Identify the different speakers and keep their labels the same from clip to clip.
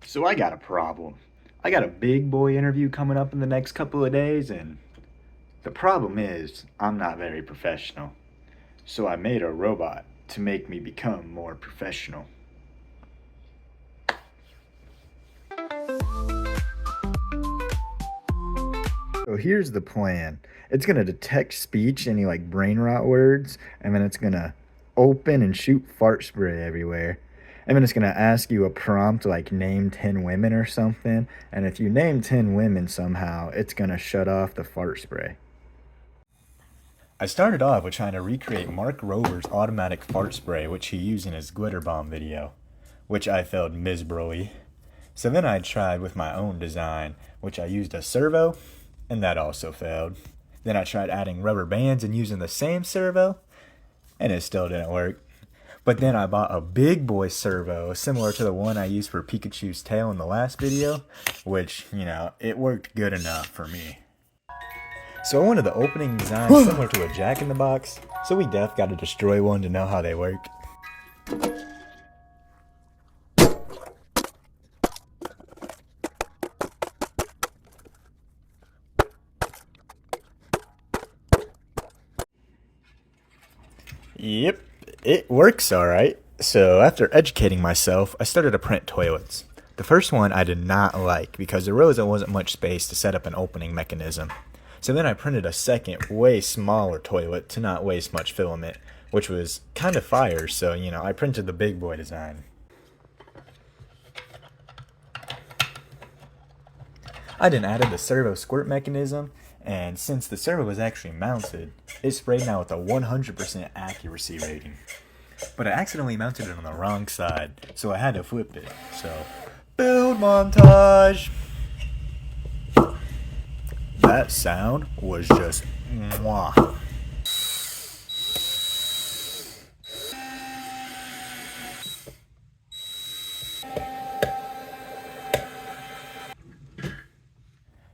Speaker 1: So I got a problem. I got a big boy interview coming up in the next couple of days, and the problem is I'm not very professional. So I made a robot to make me become more professional. So here's the plan. It's gonna detect speech, any like brain rot words, and then it's gonna open and shoot fart spray everywhere. And then it's gonna ask you a prompt like name 10 women or something. And if you name 10 women somehow, it's gonna shut off the fart spray. I started off with trying to recreate Mark Rober's automatic fart spray, which he used in his glitter bomb video, which I failed miserably. So then I tried with my own design, which I used a servo, and that also failed. Then I tried adding rubber bands and using the same servo, and it still didn't work. But then I bought a big boy servo, similar to the one I used for Pikachu's tail in the last video, which, it worked good enough for me. So I wanted the opening design similar to a Jack-in-the-Box, so we def got to destroy one to know how they work. Yep, it works alright. So after educating myself, I started to print toilets. The first one I did not like because there really wasn't much space to set up an opening mechanism. So then I printed a second, way smaller toilet to not waste much filament, which was kind of fire, so I printed the big boy design. I then added the servo squirt mechanism, and since the servo was actually mounted, it sprayed now with a 100% accuracy rating. But I accidentally mounted it on the wrong side, so I had to flip it. So, build montage! That sound was just mwah.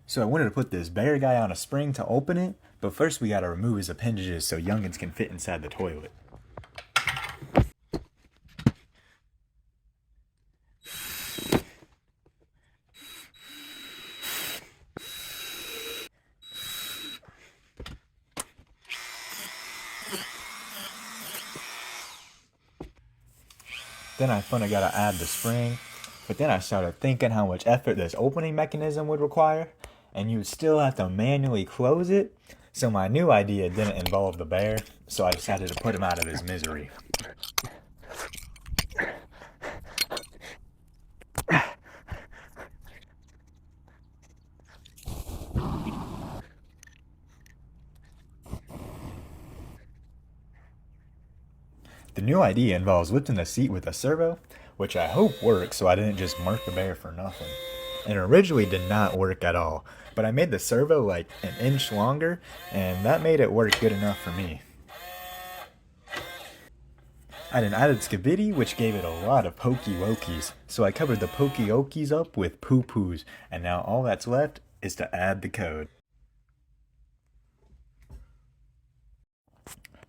Speaker 1: So I wanted to put this bear guy on a spring to open it, but first we gotta remove his appendages so youngins can fit inside the toilet. Then I finally gotta add the spring, but then I started thinking how much effort this opening mechanism would require, and you would still have to manually close it, so my new idea didn't involve the bear, so I decided to put him out of his misery. The new idea involves lifting the seat with a servo, which I hope works so I didn't just mark the bear for nothing. And it originally did not work at all, but I made the servo like an inch longer, and that made it work good enough for me. I then added Skibidi, which gave it a lot of pokey wokies, so I covered the pokey okies up with poo-poos, and now all that's left is to add the code.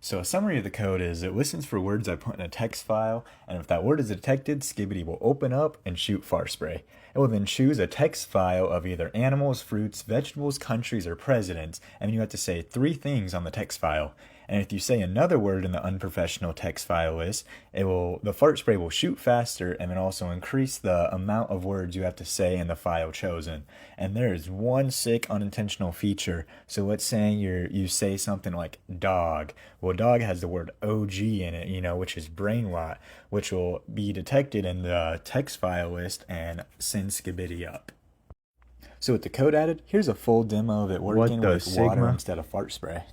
Speaker 1: So a summary of the code is it listens for words I put in a text file, and if that word is detected, Skibidi will open up and shoot fart spray. It will then choose a text file of either animals, fruits, vegetables, countries, or presidents, and you have to say 3 things on the text file. And if you say another word in the unprofessional text file list, the fart spray will shoot faster and then also increase the amount of words you have to say in the file chosen. And there is one sick unintentional feature. So let's say you say something like dog. Well, dog has the word OG in it, which is brain rot, which will be detected in the text file list and send Skibidi up. So with the code added, here's a full demo of it working with water instead of fart spray.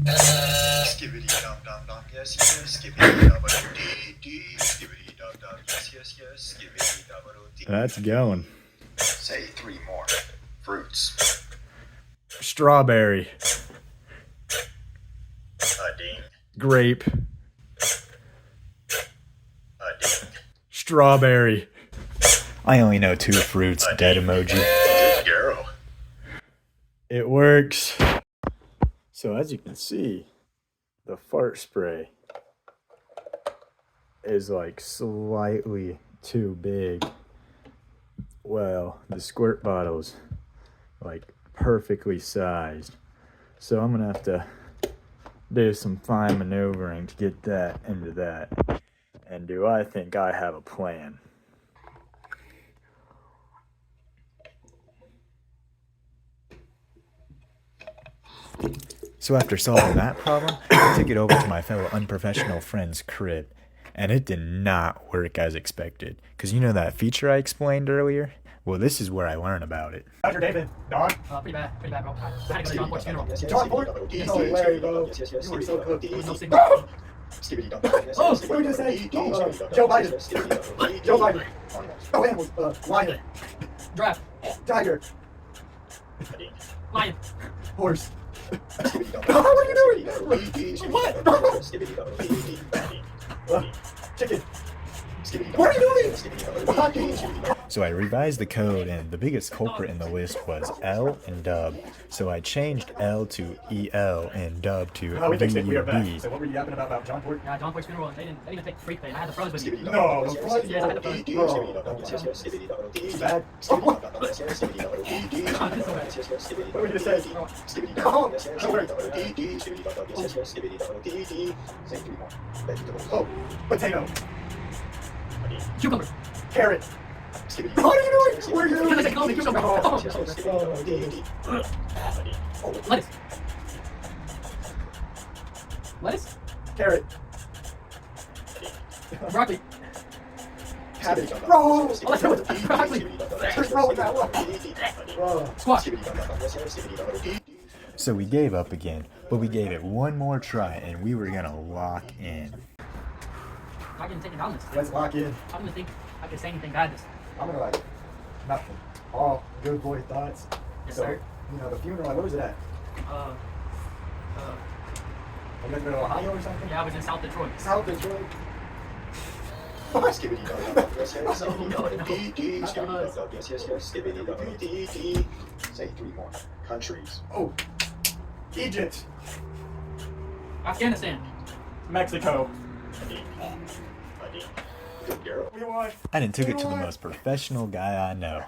Speaker 2: Skibidi dum dum dum, yes yes, skibidi dum dee dee, skibidi dum dum, yes yes yes, skibidi dum dee.
Speaker 1: That's going.
Speaker 2: Say 3 more. Fruits.
Speaker 1: Strawberry.
Speaker 2: A ding.
Speaker 1: Grape.
Speaker 2: A ding.
Speaker 1: Strawberry. I only know 2 fruits, dead emoji.
Speaker 2: Good girl.
Speaker 1: It works. So as you can see, the fart spray is like slightly too big. the squirt bottle's like perfectly sized. So I'm gonna have to do some fine maneuvering to get that into that. And do I think I have a plan? So after solving that problem, I took it over to my fellow unprofessional friend's crib. And it did not work as expected. Because you know that feature I explained earlier? Well, this is where I learn about it.
Speaker 3: How's your day been, Don?
Speaker 4: Pretty bad, bro. I had to go to John Boy's funeral.
Speaker 3: John Ford? Oh, Larry, bro. You were so cooked.
Speaker 4: There was no signal.
Speaker 3: Oh, what did we just say? Joe Biden. Joe Biden. Oh, animals. Lion.
Speaker 4: Giraffe.
Speaker 3: Tiger.
Speaker 4: Lion.
Speaker 3: Horse. What are you doing? What? Chicken. What are you doing?
Speaker 1: So I revised the code, and the biggest culprit in the list was L and dub. So I changed L to EL and dub to
Speaker 3: Oh, we fixed it. We are back.
Speaker 1: DUB.
Speaker 3: So what were you yapping about John Ford?
Speaker 4: Yeah, John Boy's funeral. They didn't even take the freak thing. I had the froze with me.
Speaker 3: No, what?
Speaker 4: Yes, I had the froze.
Speaker 3: Bad. What are we gonna say? Oh, oh, potato.
Speaker 4: Cucumber.
Speaker 3: Carrot. What are you doing? What are you doing?
Speaker 4: Because I said call me cucumber. Lettuce. Lettuce?
Speaker 3: Carrot.
Speaker 4: Broccoli.
Speaker 3: Cabbage. Bro!
Speaker 4: Let's go with broccoli.
Speaker 3: Just roll with that one.
Speaker 4: Squash.
Speaker 1: So we gave up again, but we gave it one more try, and we were gonna lock in.
Speaker 4: I didn't take it down this time.
Speaker 3: Let's lock in.
Speaker 4: I don't even think I could say anything bad this time.
Speaker 3: I'm gonna like nothing. All good boy thoughts.
Speaker 4: Yes,
Speaker 3: So,
Speaker 4: sir.
Speaker 3: you know, the funeral, like, where was it at? Like in Ohio or something?
Speaker 4: Yeah, I was in South Detroit.
Speaker 3: South Detroit.
Speaker 2: Say 3 more countries.
Speaker 3: Oh, Egypt.
Speaker 4: Afghanistan.
Speaker 3: Mexico.
Speaker 2: Good girl.
Speaker 3: We won.
Speaker 1: I done took it to the most professional guy I know.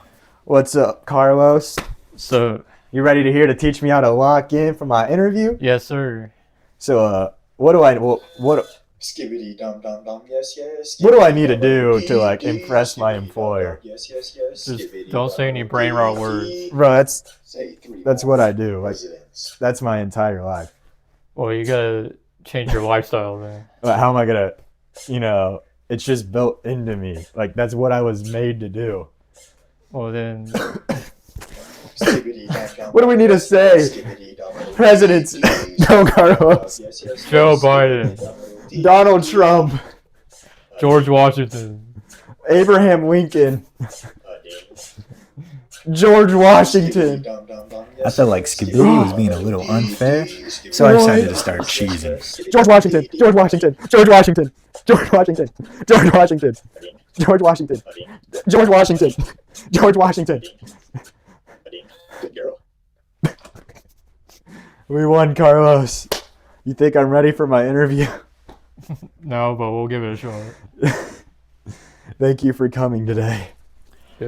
Speaker 1: What's up, Carlos?
Speaker 5: So,
Speaker 1: You ready to here to teach me how to lock in for my interview?
Speaker 5: yes, sir.
Speaker 1: So, what do
Speaker 2: Skibidi dum dum dum, yes, yes.
Speaker 1: What do I need to do to, like, impress my employer?
Speaker 2: Yes, yes, yes.
Speaker 5: Just don't say any brain rot words.
Speaker 1: Bro,
Speaker 2: Say 3
Speaker 1: that's
Speaker 2: more
Speaker 1: what I do. Like,
Speaker 2: presidents.
Speaker 1: that's my entire life.
Speaker 5: Well, you gotta change your lifestyle then.
Speaker 1: Like, how am I gonna, it's just built into me. Like, that's what I was made to do.
Speaker 5: Well, then,
Speaker 2: Skibidi dum dum.
Speaker 1: What do we need to say?
Speaker 2: Skibidi dum dum.
Speaker 1: Presidents. No, Carlos.
Speaker 2: Yes, yes,
Speaker 5: Joe
Speaker 2: yes.
Speaker 5: Biden,
Speaker 1: Donald Trump.
Speaker 5: George Washington,
Speaker 1: Abraham Lincoln. George Washington. I felt like Skibidi was being a little unfair, so I decided to start cheesing.
Speaker 3: George Washington. George Washington. George Washington. George Washington. George Washington. George Washington. George Washington. George Washington.
Speaker 2: Good girl.
Speaker 1: We won, Carlos. You think I'm ready for my interview?
Speaker 5: no, but we'll give it a shot.
Speaker 1: Thank you for coming today.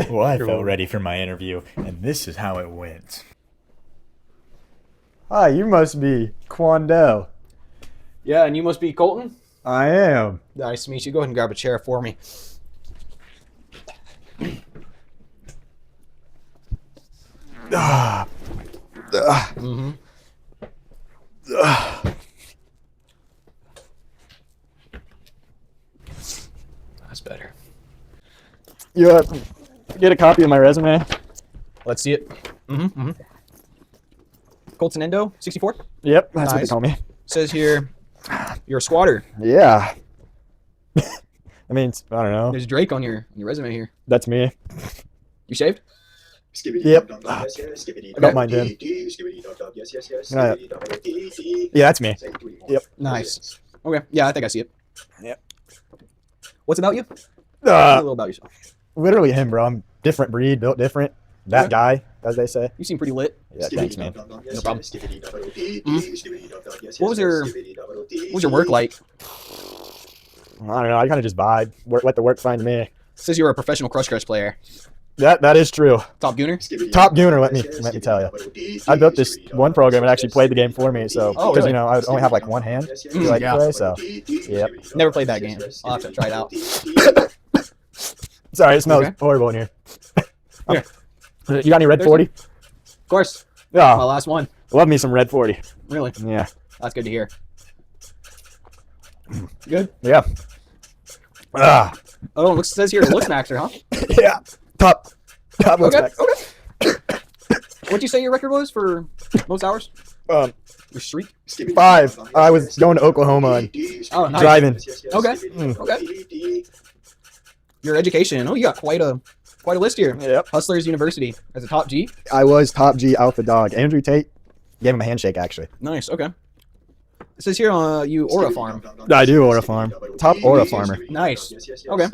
Speaker 1: Well, I
Speaker 5: You're
Speaker 1: felt
Speaker 5: welcome.
Speaker 1: ready for my interview, and this is how it went. Hi, you must be Quandel.
Speaker 6: Yeah, and you must be Colton?
Speaker 1: I am.
Speaker 6: Nice to meet you. Go ahead and grab a chair for me. Mm-hmm. That's better.
Speaker 3: You get a copy of my resume?
Speaker 6: Let's see it. Mm-hmm. Colton Endo, 64.
Speaker 3: Yep, that's what they
Speaker 6: Nice.
Speaker 3: call me.
Speaker 6: Says here, you're a squatter.
Speaker 3: Yeah. I mean, I don't know.
Speaker 6: There's Drake on your resume here.
Speaker 3: That's me.
Speaker 6: You saved?
Speaker 2: Skibidi
Speaker 3: Yep.
Speaker 2: dum dum, yes, yes. Skibidi
Speaker 3: I don't
Speaker 2: dum
Speaker 3: mind
Speaker 2: dum,
Speaker 3: him.
Speaker 2: skibidi dum dum, yes, yes, yes.
Speaker 3: Yeah.
Speaker 2: Skibidi dum dum, dee, dee.
Speaker 3: Yeah, that's me.
Speaker 2: Say 3 more
Speaker 3: Yep.
Speaker 6: Nice.
Speaker 2: presidents.
Speaker 6: Okay, yeah, I think I see it.
Speaker 3: Yep.
Speaker 6: What's about you? Tell me a
Speaker 3: Uh,
Speaker 6: little about yourself.
Speaker 3: literally him, bro. I'm different breed, built different. That
Speaker 6: Okay.
Speaker 3: guy, as they say.
Speaker 6: You seem pretty lit.
Speaker 3: Yeah,
Speaker 2: Skibidi
Speaker 3: thanks,
Speaker 2: dum
Speaker 3: man.
Speaker 2: dum dum, yes,
Speaker 6: No problem.
Speaker 2: yes. Skibidi dum dum, dee,
Speaker 6: Mhm.
Speaker 2: dee. Skibidi dum dum, yes,
Speaker 6: What was
Speaker 2: yes,
Speaker 6: your-
Speaker 2: yes. Skibidi dum dum, dee,
Speaker 6: What was your work
Speaker 2: dee.
Speaker 6: like?
Speaker 3: I don't know. I kind of just vibe. Let the work find me.
Speaker 6: Says you're a professional Crush Crush player.
Speaker 3: That is true.
Speaker 6: Top Gooner?
Speaker 3: Top Gooner, let me tell you. I built this one program that actually played the game for me. So
Speaker 6: Oh,
Speaker 3: because
Speaker 6: really?
Speaker 3: you know I would only have like one hand to like
Speaker 6: Yeah.
Speaker 3: play. So yep.
Speaker 6: Never played that game. I'll have to try it out.
Speaker 3: Sorry, it smells
Speaker 6: Okay.
Speaker 3: horrible in here.
Speaker 6: Here.
Speaker 3: You got any red
Speaker 6: There's
Speaker 3: 40?
Speaker 6: Of course. My
Speaker 3: Oh,
Speaker 6: last one.
Speaker 3: love me some red 40.
Speaker 6: Really?
Speaker 3: Yeah.
Speaker 6: That's good to hear. Good.
Speaker 3: Yeah. Ah.
Speaker 6: Oh, it says here, looks maxer, huh?
Speaker 3: Yeah. Top looks
Speaker 6: Okay.
Speaker 3: back.
Speaker 6: Okay. What'd you say your record was for most hours?
Speaker 3: Um,
Speaker 6: Your streak?
Speaker 3: 5. I was going to Oklahoma and
Speaker 6: Oh, nice.
Speaker 3: driving.
Speaker 6: Okay.
Speaker 3: Mm.
Speaker 6: Okay. Your education. Oh, you got quite a list here.
Speaker 3: Yep.
Speaker 6: Hustlers University as a top G.
Speaker 3: I was top G alpha dog. Andrew Tate gave him a handshake actually.
Speaker 6: Nice. Okay. It says here you Aura Farm.
Speaker 3: I do Aura Farm. Top Aura farmer.
Speaker 6: Nice. Okay.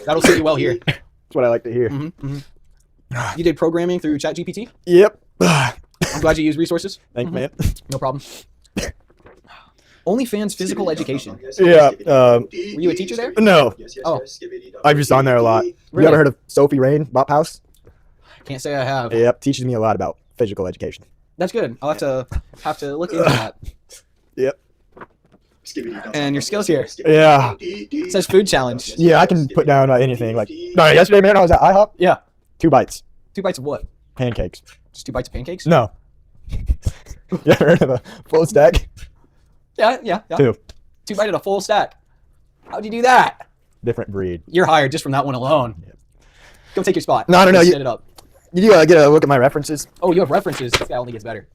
Speaker 6: That'll suit you well here.
Speaker 3: That's what I like to hear.
Speaker 6: You did programming through ChatGPT?
Speaker 3: Yep.
Speaker 6: I'm glad you use resources.
Speaker 3: Thank man.
Speaker 6: No problem. OnlyFans physical education.
Speaker 3: Yeah.
Speaker 6: Were you a teacher there?
Speaker 3: No.
Speaker 6: Oh.
Speaker 3: I'm just on there a lot. You
Speaker 6: Really?
Speaker 3: ever heard of Sophie Rain, Bop House?
Speaker 6: Can't say I have.
Speaker 3: Yep. Teaches me a lot about physical education.
Speaker 6: That's good. I'll have to look into that.
Speaker 3: Yep.
Speaker 6: And your skills here.
Speaker 3: Yeah.
Speaker 6: It says food challenge.
Speaker 3: Yeah, I can put down anything. Like, no, yesterday, man, I was at IHOP.
Speaker 6: Yeah.
Speaker 3: 2 bites.
Speaker 6: 2 bites of what?
Speaker 3: Pancakes.
Speaker 6: Just 2 bites of pancakes?
Speaker 3: No. You ever heard of a full stack?
Speaker 6: Yeah.
Speaker 3: 2.
Speaker 6: 2 bites of a full stack. How'd you do that?
Speaker 3: Different breed.
Speaker 6: You're hired just from that one alone. Go take your spot.
Speaker 3: No,
Speaker 6: Just
Speaker 3: you-
Speaker 6: set it up.
Speaker 3: Did you get a look at my references?
Speaker 6: Oh, you have references. This guy only gets better.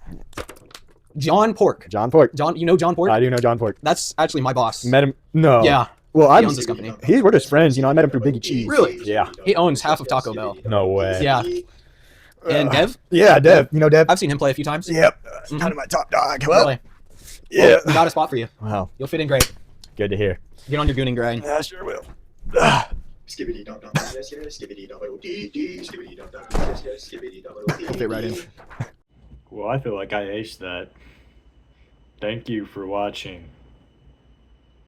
Speaker 6: John Pork.
Speaker 3: John Pork.
Speaker 6: You know John Pork?
Speaker 3: I do know John Pork.
Speaker 6: That's actually my boss.
Speaker 3: Met him. No.
Speaker 6: Yeah.
Speaker 3: Well,
Speaker 6: He
Speaker 3: I'm.
Speaker 6: owns this company.
Speaker 3: We're just friends. You know, I met him through Biggie Cheese.
Speaker 6: Really?
Speaker 3: Yeah.
Speaker 6: He owns half of Taco Bell.
Speaker 3: No way.
Speaker 6: Yeah. And Dev?
Speaker 3: Yeah, Dev. You know Dev?
Speaker 6: I've seen him play a few times.
Speaker 3: Yep. Kind of my top dog. Well,
Speaker 6: Really?
Speaker 3: yeah.
Speaker 6: Well, we got a spot for you.
Speaker 3: Wow.
Speaker 6: You'll fit in great.
Speaker 3: Good to hear.
Speaker 6: Get on your gooning grind.
Speaker 3: Yeah, sure will.
Speaker 6: Fit right in.
Speaker 5: Well, I feel like I aced that. Thank you for watching.